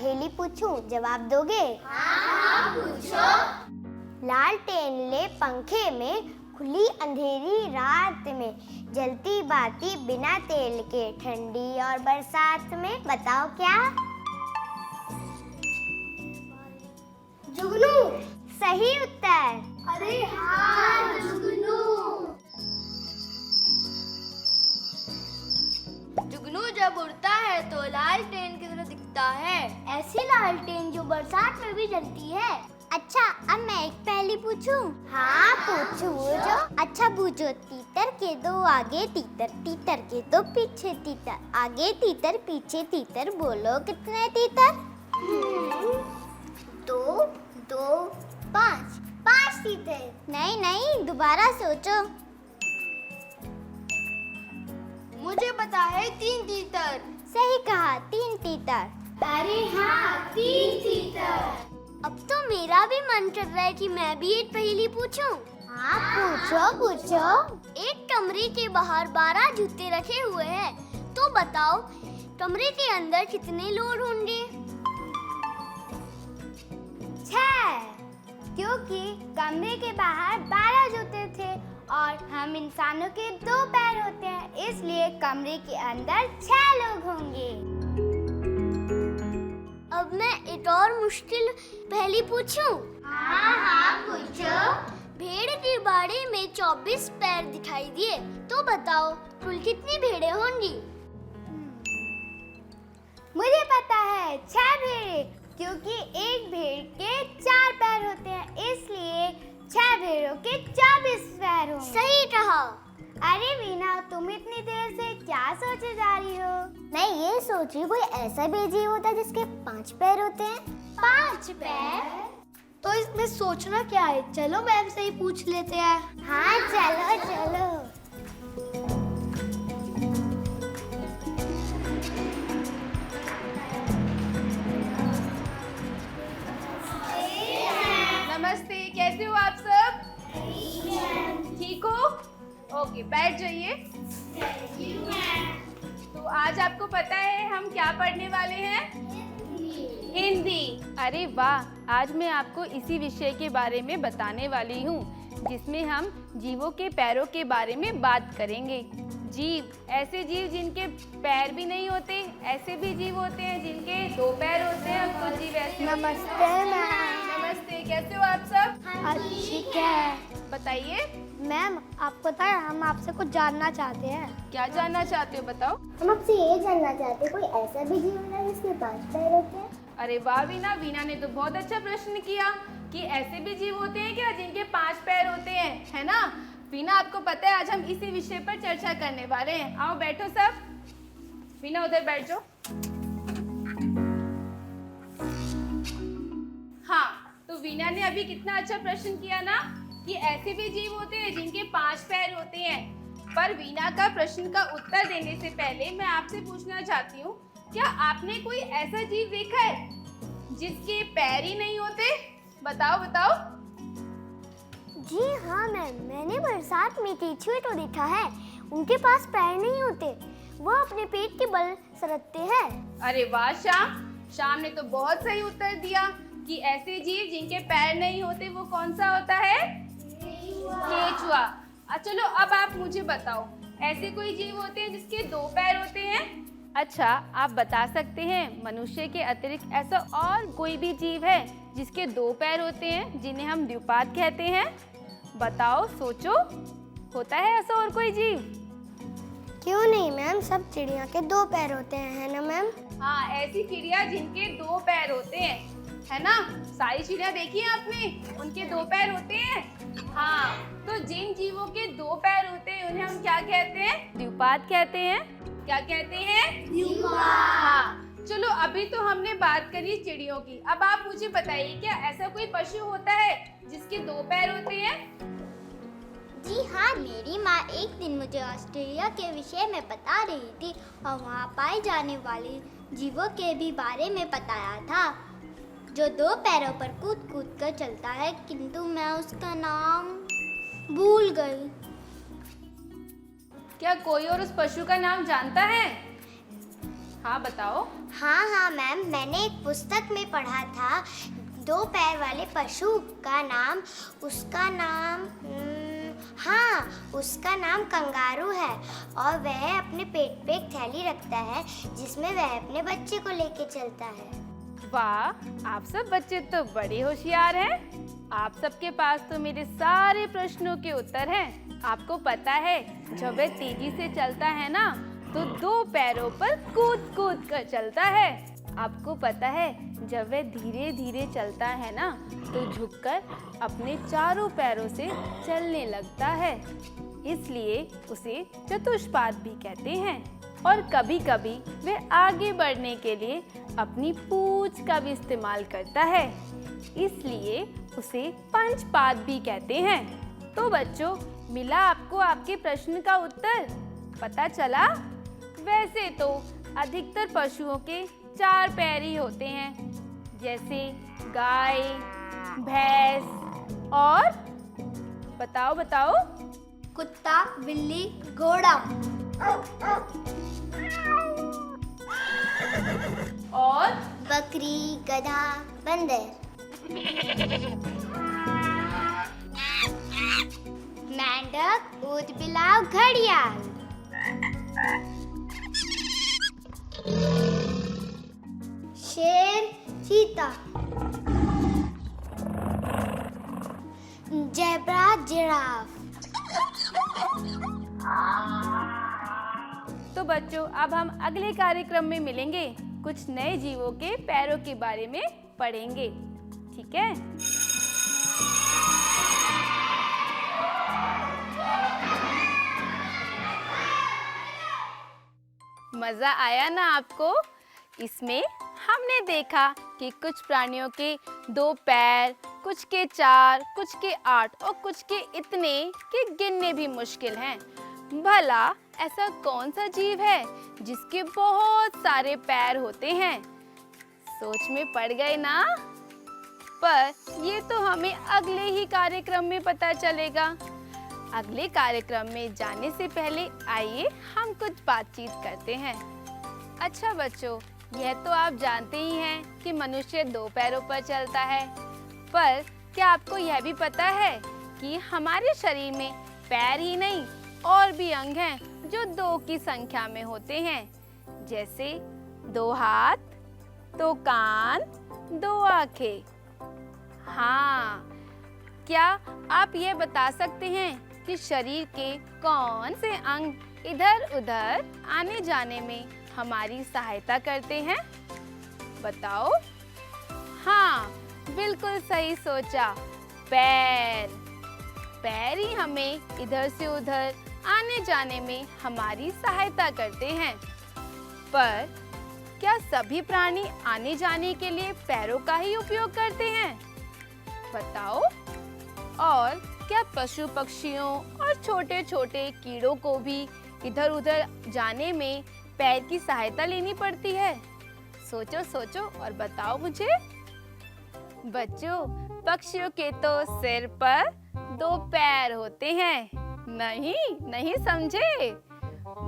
पहेली पूछूं, जवाब दोगे? हाँ, पूछो। लालटेन ले पंखे में, खुली अंधेरी रात में, जलती बाती बिना तेल के, ठंडी और बरसात में, बताओ क्या? जुगनू। सही उत्तर। अरे हाँ, जुगनू। जुगनू जब उड़ता है तो लालटेन की तरह दिखता है, ऐसी लालटेन जो बरसात में भी जलती है। अच्छा, अब मैं एक पहेली पूछूं? हाँ, पूछो। अच्छा पूछो। तीतर के दो आगे तीतर, तीतर के दो पीछे तीतर, आगे तीतर पीछे तीतर, बोलो कितने तीतर? 2, 2, 5। 5 तीतर। नहीं, दोबारा सोचो। मुझे पता है 3 तीतर। सही कहा, 3 तीतर। अरे हाँ, 3 तीतर। अब तो मेरा भी मन कर रहा है कि मैं भी एक पहेली पूछूं। हाँ, पूछो। एक कमरे के बाहर 12 जूते रखे हुए हैं, तो बताओ कमरे के अंदर कितने लोग होंगे? 6, क्योंकि कमरे के बाहर 12 जूते थे और हम इंसानों के 2 पैर होते हैं, इसलिए कमरे के अंदर 6 लोग होंगे। अब मैं एक और मुश्किल पहेली पूछूं? हाँ, पूछो। भेड़ के बाड़े में 24 पैर दिखाई दिए, तो बताओ कुल कितनी भेड़ें होंगी? मुझे पता है, 6 भेड़े, क्योंकि एक भेड़ के 4 पैर होते हैं, इसलिए 6 भेड़ों के 24 पैर होंगे। सही कहा। अरे वीना, तुम इतनी देर से क्या सोचे जा रही हो? मैं ये सोच रही हूँ, कोई ऐसा भी जीव होता है जिसके 5 पैर होते हैं? 5 पैर? तो इसमें सोचना क्या है, चलो मैम से ही पूछ लेते हैं। हाँ, चलो। नमस्ते, कैसे हो आप सब? ठीक हो? ओके, बैठ जाइए। तो आज आपको पता है हम क्या पढ़ने वाले हैं? हिंदी। अरे वाह, आज मैं आपको इसी विषय के बारे में बताने वाली हूँ, जिसमें हम जीवों के पैरों के बारे में बात करेंगे। जीव, ऐसे जीव जिनके पैर भी नहीं होते, ऐसे भी जीव होते हैं जिनके 2 पैर होते हैं, कुछ जीव ऐसे। नमस्ते मैम। नमस्ते, कैसे हो आप सब? ठीक है। बताइए। मैम, आपको पता है हम आपसे कुछ जानना चाहते हैं। क्या जानना चाहते हो, बताओ। हम आपसे ये जानना चाहते हैं, कोई ऐसा भी जीव है जिसके 5 पैर होते हैं? अरे वाह वीना ने तो बहुत अच्छा प्रश्न किया कि ऐसे भी जीव होते हैं क्या जिनके 5 पैर होते हैं, है ना? वीना, आपको पता है आज हम इसी विषय पर चर्चा करने वाले हैं। आओ बैठो सब। वीना, उधर बैठ जाओ। हाँ, तो वीना ने अभी कितना अच्छा प्रश्न किया ना कि ऐसे भी जीव होते हैं जिनके 5 पैर होते हैं। पर वीना का प्रश्न का उत्तर देने से पहले मैं आपसे पूछना चाहती हूँ, क्या आपने कोई ऐसा जीव देखा है जिसके पैर ही नहीं होते? बताओ। जी हाँ मैम, मैंने बरसात में केंचुए को देखा है। उनके पास पैर नहीं होते, वो अपने पेट के बल सरकते हैं। अरे वाह शाम ने तो बहुत सही उत्तर दिया कि ऐसे जीव जिनके पैर नहीं होते वो कौन सा होता है? केंचुआ। चलो अब आप मुझे बताओ, ऐसे कोई जीव होते हैं जिसके 2 पैर होते हैं? अच्छा, आप बता सकते हैं मनुष्य के अतिरिक्त ऐसा और कोई भी जीव है जिसके 2 पैर होते हैं, जिन्हें हम द्विपाद कहते हैं? बताओ, सोचो, होता है ऐसा और कोई जीव? क्यों नहीं मैम, सब चिड़िया के 2 पैर होते हैं, है ना मैम? हाँ, ऐसी चिड़िया जिनके 2 पैर होते हैं, है ना? सारी चिड़िया देखी है आपने, उनके 2 पैर होते हैं। हाँ, तो जिन जीवों के 2 पैर होते हैं उन्हें हम क्या कहते हैं? द्विपाद कहते हैं। क्या कहते हैं? द्विपाद। हाँ, चलो अभी तो हमने बात करी चिड़ियों की। अब आप मुझे बताइए, क्या ऐसा कोई पशु होता है जिसके 2 पैर होते हैं? जी हाँ, मेरी माँ एक दिन मुझे ऑस्ट्रेलिया के विषय में बता रही थी और वहाँ पाए जाने वाले जीवों के भी बारे में बताया था, जो 2 पैरों पर कूद कूद कर चलता है, किंतु मैं उसका नाम भूल गई। क्या कोई और उस पशु का नाम जानता है? हाँ बताओ। हाँ मैम, मैंने एक पुस्तक में पढ़ा था, 2 पैर वाले पशु का नाम, उसका नाम कंगारू है और वह अपने पेट पे एक थैली रखता है जिसमें वह अपने बच्चे को लेके चलता है। वाह, आप सब बच्चे तो बड़े होशियार हैं। आप सबके पास तो मेरे सारे प्रश्नों के उत्तर हैं। आपको पता है, जब वह तेजी से चलता है ना, तो 2 पैरों पर कूद कूद कर चलता है। आपको पता है, जब वह धीरे धीरे चलता है ना, तो झुककर अपने चारों पैरों से चलने लगता है, इसलिए उसे चतुष्पाद भी कहते हैं। और कभी कभी वह आगे बढ़ने के लिए अपनी पूंछ का भी इस्तेमाल करता है, इसलिए उसे पंचपाद भी कहते हैं। तो बच्चों, मिला आपको आपके प्रश्न का उत्तर? पता चला? वैसे तो अधिकतर पशुओं के 4 पैर ही होते हैं, जैसे गाय, भैंस और बताओ कुत्ता, बिल्ली, घोड़ा। और बकरी, गधा, बंदर। मेंढक, ऊंट, बिलाव, घड़ियाल। शेर, चीता। Zebra, giraffe. तो बच्चों, अब हम अगले कार्यक्रम में मिलेंगे, कुछ नए जीवों के पैरों के बारे में पढ़ेंगे, ठीक है? मजा आया ना आपको? इसमें हमने देखा कि कुछ प्राणियों के 2 पैर, कुछ के 4, कुछ के 8 और कुछ के इतने कि गिनने भी मुश्किल हैं। भला ऐसा कौन सा जीव है जिसके बहुत सारे पैर होते हैं? सोच में पड़ गए ना? पर ये तो हमें अगले ही कार्यक्रम में पता चलेगा। अगले कार्यक्रम में जाने से पहले आइए हम कुछ बातचीत करते हैं। अच्छा बच्चों, यह तो आप जानते ही हैं कि मनुष्य 2 पैरों पर चलता है, पर क्या आपको यह भी पता है कि हमारे शरीर में पैर ही नहीं और भी अंग हैं जो 2 की संख्या में होते हैं, जैसे 2 हाथ, 2 कान, 2 आंखें। हाँ, क्या आप यह बता सकते हैं कि शरीर के कौन से अंग इधर उधर आने जाने में हमारी सहायता करते हैं? बताओ। हाँ, बिल्कुल सही सोचा, पैर। पैर ही हमें इधर से उधर आने जाने में हमारी सहायता करते हैं। पर क्या सभी प्राणी आने जाने के लिए पैरों का ही उपयोग करते हैं? बताओ। और क्या पशु पक्षियों और छोटे छोटे कीड़ों को भी इधर उधर जाने में पैर की सहायता लेनी पड़ती है? सोचो सोचो और बताओ मुझे। बच्चों, पक्षियों के तो सिर पर 2 पैर होते हैं। नहीं समझे?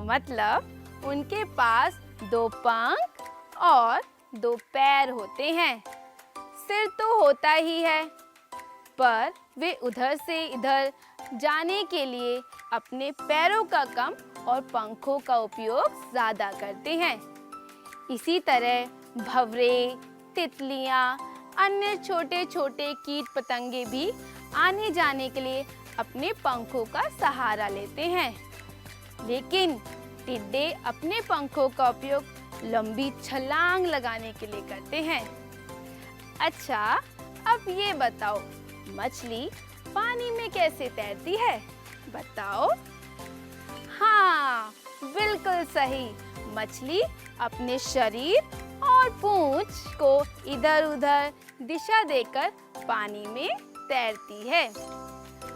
मतलब उनके पास 2 पंख और 2 पैर होते हैं। सिर तो होता ही है, पर वे उधर से इधर जाने के लिए अपने पैरों का कम और पंखों का उपयोग ज्यादा करते हैं। इसी तरह भंवरे, तितलियां, अन्य छोटे छोटे कीट पतंगे भी आने जाने के लिए अपने पंखों का सहारा लेते हैं। लेकिन टिड्डे अपने पंखों का उपयोग लंबी छलांग लगाने के लिए करते हैं। अच्छा, अब ये बताओ, मछली पानी में कैसे तैरती है? बताओ। हाँ, बिल्कुल सही। मछली अपने शरीर और पूंछ को इधर उधर दिशा देकर पानी में तैरती है।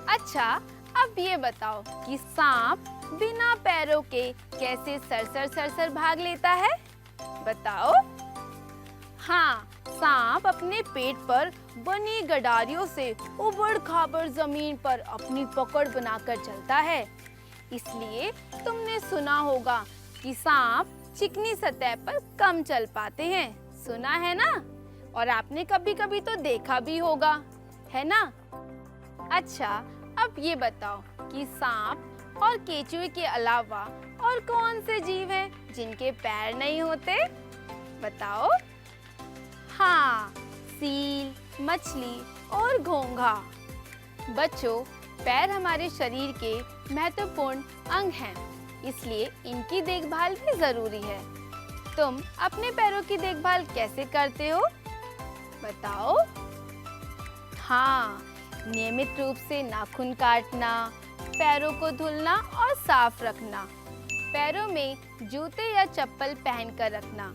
अच्छा, अब ये बताओ कि सांप बिना पैरों के कैसे सरसर भाग लेता है? बताओ। हाँ, सांप अपने पेट पर बनी गडारियों से उबड़ खाबड़ जमीन पर अपनी पकड़ बनाकर चलता है। इसलिए तुमने सुना होगा कि सांप चिकनी सतह पर कम चल पाते हैं, सुना है ना? और आपने कभी-कभी तो देखा भी होगा, है ना? अच्छा, अब ये बताओ कि सांप और केचुए के अलावा और कौन से जीव हैं जिनके पैर नहीं होते? बताओ। हाँ, सील, मछली और घोंघा। बच्चों, पैर हमारे शरीर के महत्वपूर्ण अंग हैं, इसलिए इनकी देखभाल भी जरूरी है। तुम अपने पैरों की देखभाल कैसे करते हो? बताओ। हाँ, नियमित रूप से नाखून काटना, पैरों को धुलना और साफ रखना, पैरों में जूते या चप्पल पहनकर रखना।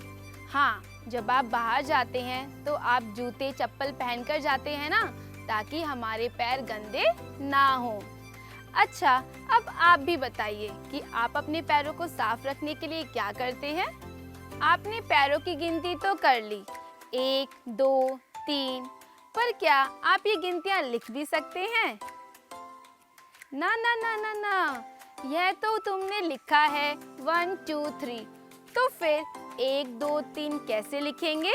हाँ, जब आप बाहर जाते हैं तो आप जूते चप्पल पहनकर जाते हैं ना, ताकि हमारे पैर गंदे ना हो। अच्छा, अब आप भी बताइए कि आप अपने पैरों को साफ रखने के लिए क्या करते हैं? आपने पैरों की गिनती तो कर ली, 1, 2, 3, पर क्या आप ये गिनतियां लिख भी सकते हैं? ना ना ना ना ना, यह तो तुमने लिखा है 1, 2, 3, तो फिर 1, 2, 3 कैसे लिखेंगे?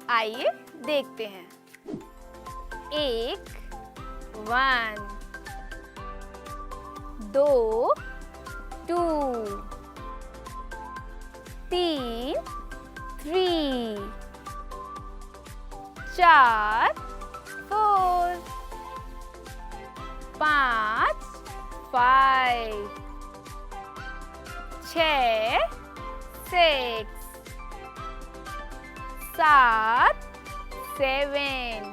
आइए देखते हैं। 1, 1, 2, 2, 3, 3, 4, 4, 5, 5, 6, 6, 7, 7,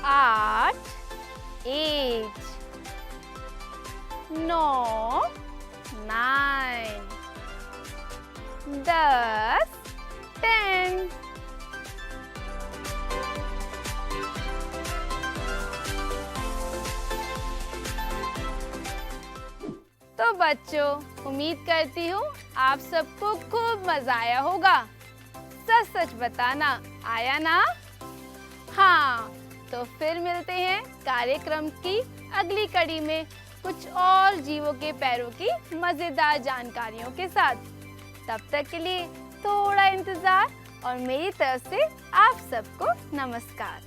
8, 8, 9, 9, 10, 10। तो बच्चों, उम्मीद करती हूँ आप सबको खूब मजा आया होगा। सच सच बताना, आया ना? हाँ, तो फिर मिलते हैं कार्यक्रम की अगली कड़ी में कुछ और जीवों के पैरों की मजेदार जानकारियों के साथ। तब तक के लिए थोड़ा इंतजार और मेरी तरफ से आप सबको नमस्कार।